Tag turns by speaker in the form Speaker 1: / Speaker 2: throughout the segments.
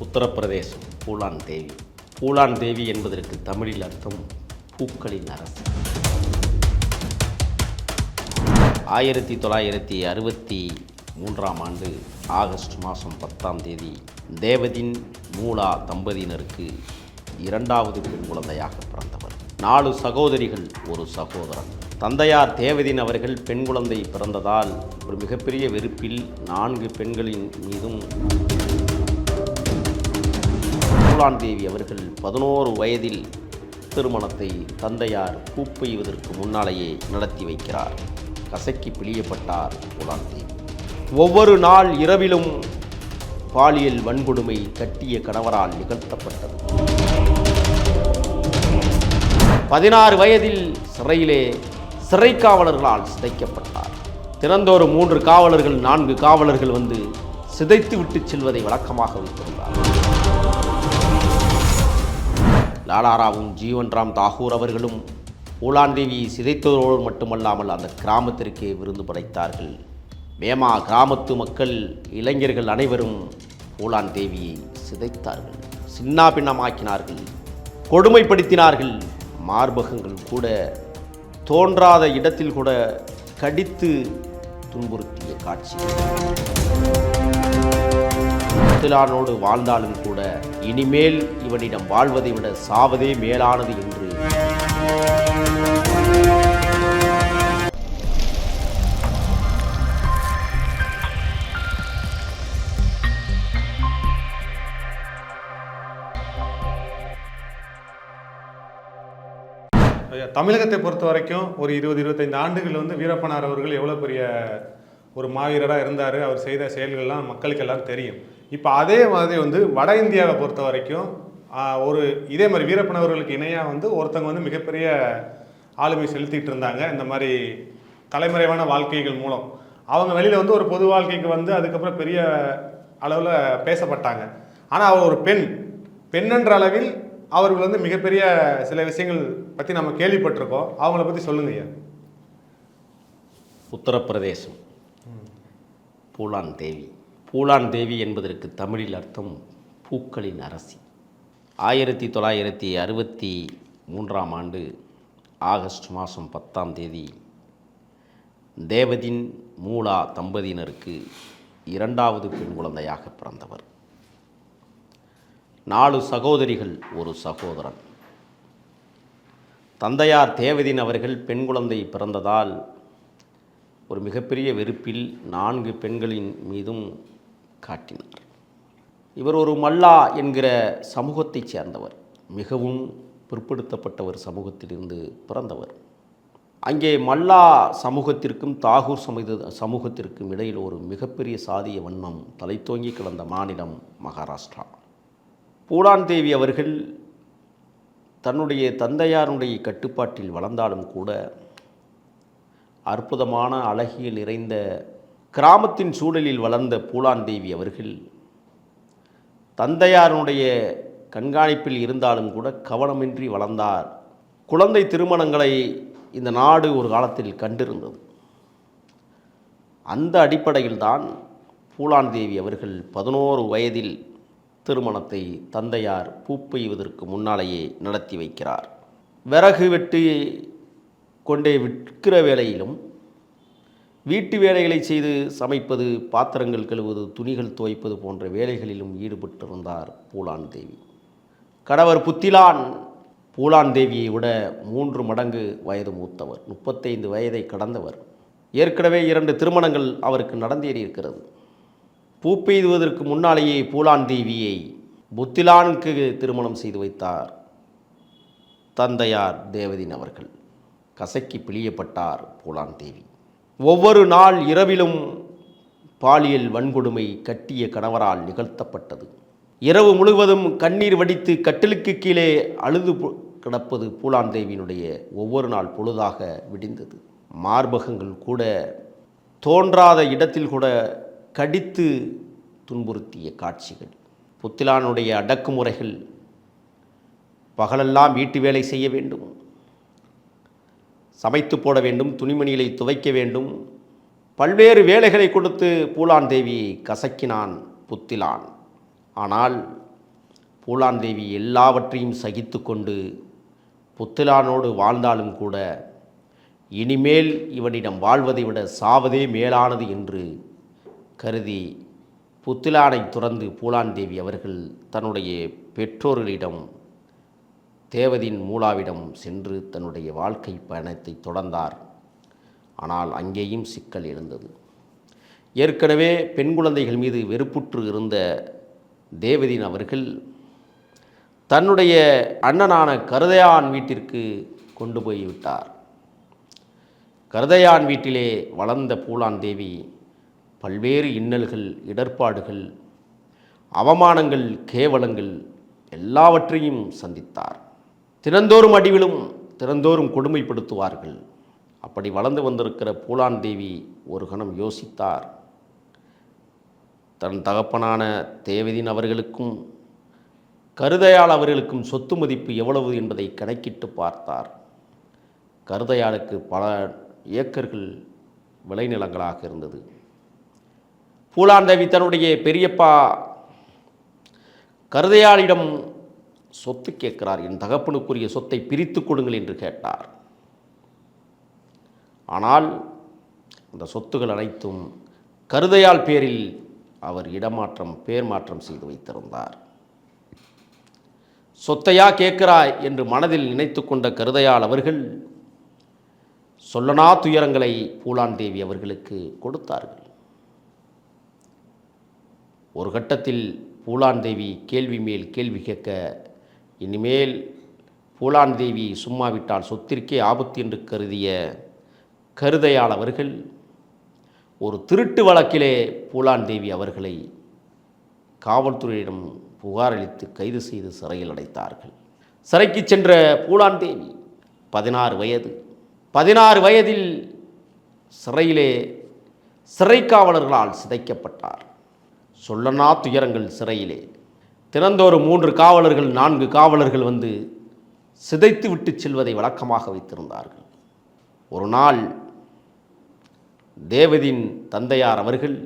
Speaker 1: உத்தரப்பிரதேசம் பூலான் தேவி. பூலான் தேவி என்பதற்கு தமிழில் அர்த்தம் பூக்களின் அரசு. 1963 ஆண்டு ஆகஸ்ட் மாதம் 10 தேவதின் மூலா தம்பதியினருக்கு இரண்டாவது பெண் குழந்தையாக பிறந்தவர். 4 சகோதரிகள், ஒரு சகோதரன். தந்தையார் தேவதின் அவர்கள் பெண் குழந்தை பிறந்ததால் ஒரு மிகப்பெரிய வெறுப்பில் 4 பெண்களின் மீதும் பூலான் தேவி அவர்கள் 11 வயதில் திருமணத்தை தந்தையார் பூப்பெய்வதற்கு முன்னாலேயே நடத்தி வைக்கிறார். கசக்கி பிழியப்பட்டார் பூலான் தேவி. ஒவ்வொரு நாள் இரவிலும் பாலியல் வன்கொடுமை கட்டிய கணவரால் நிகழ்த்தப்பட்டது. 16 வயதில் சிறையிலே சிறை காவலர்களால் சிதைக்கப்பட்டார். தினந்தோறும் 3 காவலர்கள் 4 காவலர்கள் வந்து சிதைத்து விட்டு செல்வதை வழக்கமாக வைத்திருந்தார். லாலாராவும் ஜீவன்ராம் தாகூர் அவர்களும் பூலான் தேவியை சிதைத்ததோடு மட்டுமல்லாமல் அந்த கிராமத்திற்கே விருந்து படைத்தார்கள். மேமா கிராமத்து மக்கள், இளைஞர்கள் அனைவரும் பூலான் தேவியை சிதைத்தார்கள், சின்னா பின்னமாக்கினார்கள், கொடுமைப்படுத்தினார்கள். மார்பகங்கள் கூட தோன்றாத இடத்தில் கூட கடித்து துன்புறுத்திய காட்சி. புத்திலானோடு வாழ்ந்தாலும் கூட இனிமேல் இவனிடம் வாழ்வதை விட சாவதே மேலானது என்று
Speaker 2: தமிழகத்தை பொறுத்த வரைக்கும் ஒரு 20-25 ஆண்டுகள் வீரப்பனார் அவர்கள் எவ்வளோ பெரிய ஒரு மாவீரராக இருந்தார். அவர் செய்த செயல்கள்லாம் மக்களுக்கு எல்லாம் தெரியும். இப்போ அதே மாதிரி வட இந்தியாவை பொறுத்த வரைக்கும் ஒரு இதே மாதிரி வீரப்பன் அவர்களுக்கு இணையாக ஒருத்தவங்க மிகப்பெரிய ஆளுமை செலுத்திட்டு இருந்தாங்க. இந்த மாதிரி தலைமறைவான வாழ்க்கைகள் மூலம் அவங்க வெளியில் ஒரு பொது வாழ்க்கைக்கு அதுக்கப்புறம் பெரிய அளவில் பேசப்பட்டாங்க. ஆனால் அவர் ஒரு பெண்ணென்ற அளவில் அவர்கள் மிகப்பெரிய சில விஷயங்கள் பற்றி நம்ம கேள்விப்பட்டிருக்கோம். அவங்கள பற்றி சொல்லுங்க ஐயா.
Speaker 1: உத்தரப்பிரதேசம் பூலான் தேவி. பூலான் தேவி என்பதற்கு தமிழில் அர்த்தம் பூக்களின் அரசி. 1963 ஆண்டு ஆகஸ்ட் மாதம் 10 தேவதின் மூலா தம்பதியினருக்கு இரண்டாவது பெண் குழந்தையாக பிறந்தவர். 4 சகோதரிகள், ஒரு சகோதரன். தந்தையார் தேவதின் அவர்கள் பெண் குழந்தை பிறந்ததால் ஒரு மிகப்பெரிய வெறுப்பில் 4 பெண்களின் மீதும் காட்டினார். இவர் ஒரு மல்லா என்கிற சமூகத்தைச் சேர்ந்தவர். மிகவும் பிற்படுத்தப்பட்டவர் சமூகத்திலிருந்து பிறந்தவர். அங்கே மல்லா சமூகத்திற்கும் தாகூர் சமூகத்திற்கும் இடையில் ஒரு மிகப்பெரிய சாதிய வன்மம் தலைத்தோங்கி கிடந்த மாநிலம் மகாராஷ்டிரா. பூலான் தேவி அவர்கள் தன்னுடைய தந்தையாருடைய கட்டுப்பாட்டில் வளர்ந்தாலும் கூட அற்புதமான அழகியல் நிறைந்த கிராமத்தின் சூழலில் வளர்ந்த பூலான் தேவி அவர்கள் தந்தையாருடைய கண்காணிப்பில் இருந்தாலும் கூட கவனமின்றி வளர்ந்தார். குழந்தை திருமணங்களை இந்த நாடு ஒரு காலத்தில் கண்டிருந்தது. அந்த அடிப்படையில்தான் பூலான் தேவி அவர்கள் 11 வயதில் திருமணத்தை தந்தையார் பூப்பெய்வதற்கு முன்னாலேயே நடத்தி வைக்கிறார். விறகு வெட்டி கொண்டே விற்கிற வேளையிலும் வீட்டு வேலைகளை செய்து சமைப்பது, பாத்திரங்கள் கழுவுவது, துணிகள் துவைப்பது போன்ற வேலைகளிலும் ஈடுபட்டிருந்தார் பூலான் தேவி. கணவர் புத்திலான் பூலான் தேவியை விட 3 மடங்கு வயது மூத்தவர், 35 வயதை கடந்தவர். ஏற்கனவே 2 திருமணங்கள் அவருக்கு நடந்தேறியிருக்கிறது. பூப்பெய்துவதற்கு முன்னாலேயே பூலான் தேவியை புத்திலானுக்கு திருமணம் செய்து வைத்தார் தந்தையார் தேவதின் அவர்கள். கசக்கி பிழியப்பட்டார் பூலான் தேவி. ஒவ்வொரு நாள் இரவிலும் பாலியல் வன்கொடுமை கட்டிய கணவரால் நிகழ்த்தப்பட்டது. இரவு முழுவதும் கண்ணீர் வடித்து கட்டிலுக்கு கீழே அழுது கிடப்பது பூலான் தேவியினுடைய ஒவ்வொரு நாள் பொழுதாக விடிந்தது. மார்பகங்கள் கூட தோன்றாத இடத்தில் கூட கடித்து துன்புறுத்திய காட்சிகள். புத்திலானுடைய அடக்குமுறைகள். பகலெல்லாம் வீட்டு வேலை செய்ய வேண்டும், சமைத்து போட வேண்டும், துணிமணிகளை துவைக்க வேண்டும், பல்வேறு வேலைகளை கொடுத்து பூலான் தேவியை கசக்கினான் புத்திலான். ஆனால் பூலாந்தேவி எல்லாவற்றையும் சகித்து கொண்டு புத்திலானோடு வாழ்ந்தாலும் கூட இனிமேல் இவனிடம் வாழ்வதை விட சாவதே மேலானது என்று கருதி புத்திலானை துறந்து பூலாந்தேவி அவர்கள் தன்னுடைய பெற்றோர்களிடம் தேவதின் மூலாவிடம் சென்று தன்னுடைய வாழ்க்கை பயணத்தை தொடர்ந்தார். ஆனால் அங்கேயும் சிக்கல் எழுந்தது. ஏற்கனவே பெண் குழந்தைகள் மீது வெறுப்புற்று இருந்த தேவதின் அவர்கள் தன்னுடைய அண்ணனான கருதையான் வீட்டிற்கு கொண்டு போய்விட்டார். கருதையான் வீட்டிலே வளர்ந்த பூலாந்தேவி பல்வேறு இன்னல்கள், இடர்பாடுகள், அவமானங்கள், கேவலங்கள் எல்லாவற்றையும் சந்தித்தார். தினந்தோறும் அடிவிலும் தினந்தோறும் கொடுமைப்படுத்துவார்கள். அப்படி வளர்ந்து வந்திருக்கிற பூலாந்தேவி ஒரு கணம் யோசித்தார். தன் தகப்பனான தேவதின் அவர்களுக்கும் கருதையாள் அவர்களுக்கும் சொத்து மதிப்பு எவ்வளவு என்பதை கணக்கிட்டு பார்த்தார். கருதையாளுக்கு பல ஏக்கர்கள் விளைநிலங்களாக இருந்தது. பூலாந்தேவி தன்னுடைய பெரியப்பா கருதையாளிடம் சொத்து கேட்கிறார். என் தகப்பனுக்குரிய சொத்தை பிரித்து கொடுங்கள் என்று கேட்டார். ஆனால் அந்த சொத்துகள் அனைத்தும் கருதையாள் பேரில் அவர் பேர் மாற்றம் செய்து வைத்திருந்தார். சொத்தையா கேட்கிறாய் என்று மனதில் நினைத்து கொண்ட கருதையாள் அவர்கள் சொல்லனா துயரங்களை பூலாந்தேவி அவர்களுக்கு கொடுத்தார்கள். ஒரு கட்டத்தில் பூலாந்தேவி கேள்வி மேல் கேள்வி கேட்க, இனிமேல் பூலாந்தேவி சும்மா விட்டால் சொத்திற்கே ஆபத்து என்று கருதிய கருதையாள் அவர்கள் ஒரு திருட்டு வழக்கிலே பூலாந்தேவி அவர்களை காவல்துறையிடம் புகார் அளித்து கைது செய்து சிறையில் அடைத்தார்கள். சிறைக்கு சென்ற பூலாந்தேவி 16 வயது. 16 வயதில் சிறையிலே சிறை காவலர்களால் சிதைக்கப்பட்டார். சொல்லனா துயரங்கள் சிறையிலே. தினந்தோறும் 3 காவலர்கள் 4 காவலர்கள் வந்து சிதைத்து விட்டு செல்வதை வழக்கமாக வைத்திருந்தார்கள். ஒரு நாள் தேவதின் தந்தையார் அவர்கள்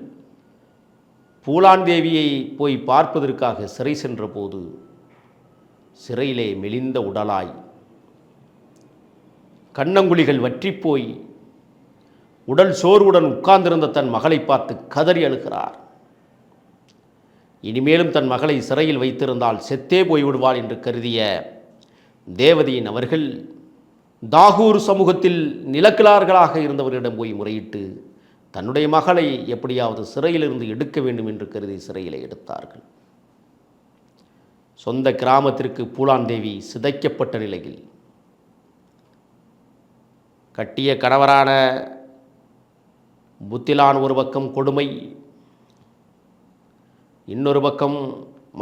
Speaker 1: பூலாந்தேவியை போய் பார்ப்பதற்காக சிறை சென்றபோது சிறையிலே மெலிந்த உடலாய் கண்ணங்குழிகள் வற்றிப்போய் உடல் சோர்வுடன் உட்கார்ந்திருந்த தன் மகளை பார்த்து கதறி அழுகிறார். இனிமேலும் தன் மகளை சிறையில் வைத்திருந்தால் செத்தே போய்விடுவாள் என்று கருதிய தேவதியின் அவர்கள் தாகூர் சமூகத்தில் நிலக்கிழார்களாக இருந்தவர்களிடம் போய் முறையிட்டு தன்னுடைய மகளை எப்படியாவது சிறையிலிருந்து எடுக்க வேண்டும் என்று கருதி சிறையில் எடுத்தார்கள். சொந்த கிராமத்திற்கு பூலாந்தேவி சிதைக்கப்பட்ட நிலையில் கட்டிய கணவரான புத்திலான் ஒரு பக்கம் கொடுமை, இன்னொரு பக்கம்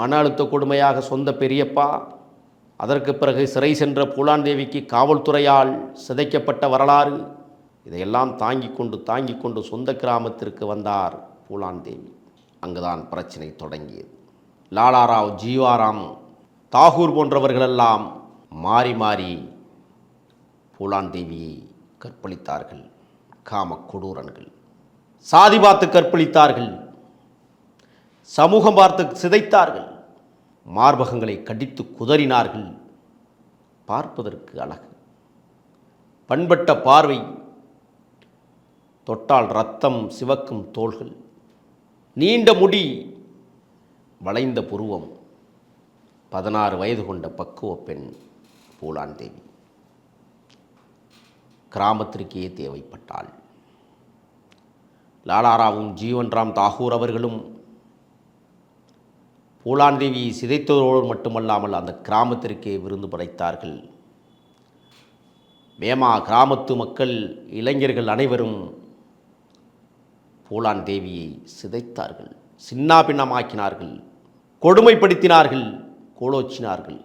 Speaker 1: மன அழுத்த கொடுமையாக சொந்த பெரியப்பா, அதற்கு பிறகு சிறை சென்ற பூலாந்தேவிக்கு காவல்துறையால் சிதைக்கப்பட்ட வரலாறு, இதையெல்லாம் தாங்கி கொண்டு சொந்த கிராமத்திற்கு வந்தார் பூலாந்தேவி. அங்குதான் பிரச்சனை தொடங்கியது. லாலாராவ், ஜீவாராம், தாகூர் போன்றவர்களெல்லாம் மாறி மாறி பூலாந்தேவியை கற்பழித்தார்கள். காம கொடூரன்கள். சாதி பார்த்து கற்பழித்தார்கள், சமூகம் பார்த்து சிதைத்தார்கள், மார்பகங்களை கடித்து குதறினார்கள். பார்ப்பதற்கு அழகு, பண்பட்ட பார்வை, தொட்டால் இரத்தம் சிவக்கும் தோள்கள், நீண்ட முடி, வளைந்த புருவம், 16 வயது கொண்ட பக்குவ பெண் பூலாந்தேவி கிராமத்திற்கே தேவைப்பட்டாள். லாலாராவும் ஜீவன்ராம் தாகூர் அவர்களும் பூலாந்தேவியை சிதைத்ததோடு மட்டுமல்லாமல் அந்த கிராமத்திற்கே விருந்து படைத்தார்கள். மேமா கிராமத்து மக்கள், இளைஞர்கள் அனைவரும் பூலாந்தேவியை சிதைத்தார்கள், சின்னாபின்னமாக்கினார்கள், கொடுமைப்படுத்தினார்கள், கோலோச்சினார்கள்.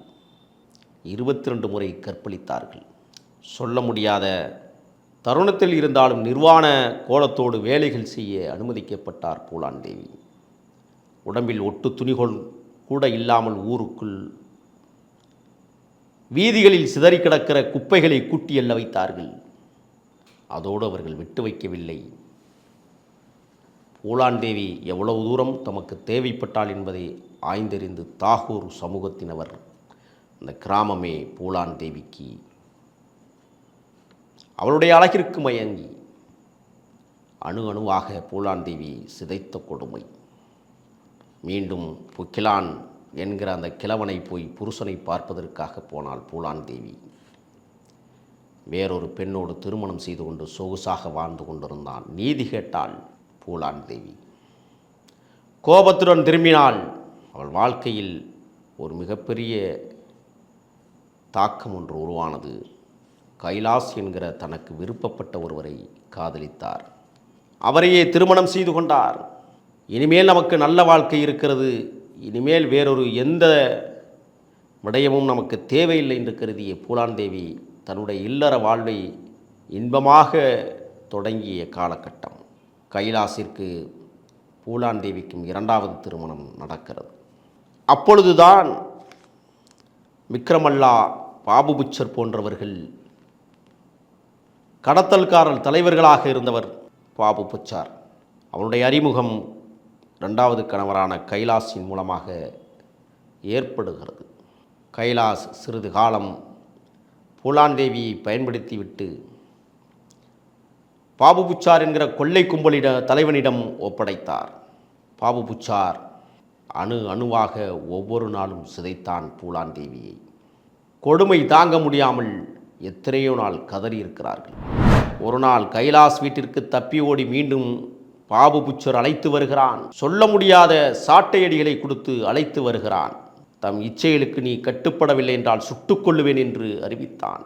Speaker 1: 22 முறை கற்பழித்தார்கள். சொல்ல முடியாத தருணத்தில் இருந்தாலும் நிர்வாண கோலத்தோடு வேலைகள் செய்ய அனுமதிக்கப்பட்டார் பூலாந்தேவி. உடம்பில் ஒட்டு துணிகள் கூட இல்லாமல் ஊருக்குள் வீதிகளில் சிதறி கிடக்கிற குப்பைகளை கூட்டி எல்ல வைத்தார்கள். அதோடு அவர்கள் விட்டு வைக்கவில்லை. பூலான் தேவி எவ்வளவு தூரம் தமக்கு தேவைப்பட்டாள் என்பதை ஆய்ந்தறிந்து தாகூர் சமூகத்தினவர் அந்த கிராமமே பூலான் தேவிக்கு அவளுடைய அழகிற்கு மயங்கி அணு அணுவாக பூலான் தேவி சிதைத்த கொடுமை. மீண்டும் புக்கிலான் என்கிற அந்த கிழவனை போய் புருஷனை பார்ப்பதற்காக போனாள் பூலான் தேவி. வேறொரு பெண்ணோடு திருமணம் செய்து கொண்டு சொகுசாக வாழ்ந்து கொண்டிருந்தான். நீதி கேட்டாள் பூலான் தேவி. கோபத்துடன் திரும்பினாள். அவள் வாழ்க்கையில் ஒரு மிகப்பெரிய தாக்கம் ஒன்று உருவானது. கைலாஸ் என்கிற தனக்கு விருப்பப்பட்ட ஒருவரை காதலித்தார். அவரையே திருமணம் செய்து கொண்டார். இனிமேல் நமக்கு நல்ல வாழ்க்கை இருக்கிறது, இனிமேல் வேறொரு எந்த விடயமும் நமக்கு தேவையில்லை என்று கருதிய பூலான் தேவி தன்னுடைய இல்லற வாழ்வை இன்பமாக தொடங்கிய காலகட்டம். கைலாசிற்கு பூலான் தேவிக்கும் இரண்டாவது திருமணம் நடக்கிறது. அப்பொழுதுதான் விக்ரமல்லா, பாபு புச்சர் போன்றவர்கள் கடத்தல்காரர் தலைவர்களாக இருந்தவர் பாபு புச்சார். அவனுடைய அறிமுகம் இரண்டாவது கணவரான கைலாஸின் மூலமாக ஏற்படுகிறது. கைலாஸ் சிறிது காலம் பூலான் தேவியை பயன்படுத்திவிட்டு பாபு புச்சார் என்கிற கொள்ளை தலைவனிடம் ஒப்படைத்தார். பாபு புச்சார் அணு அணுவாக ஒவ்வொரு நாளும் சிதைத்தான் பூலான் தேவியை. கொடுமை தாங்க முடியாமல் எத்தனையோ நாள் கதறியிருக்கிறார்கள். ஒரு நாள் கைலாஸ் வீட்டிற்கு தப்பி ஓடி மீண்டும் பாபு புச்சர் அழைத்து வருகிறான். சொல்ல முடியாத சாட்டையடிகளை கொடுத்து அழைத்து வருகிறான். தம் இச்சைகளுக்கு நீ கட்டுப்படவில்லை என்றால் சுட்டுக்கொள்ளுவேன் என்று அறிவித்தான்.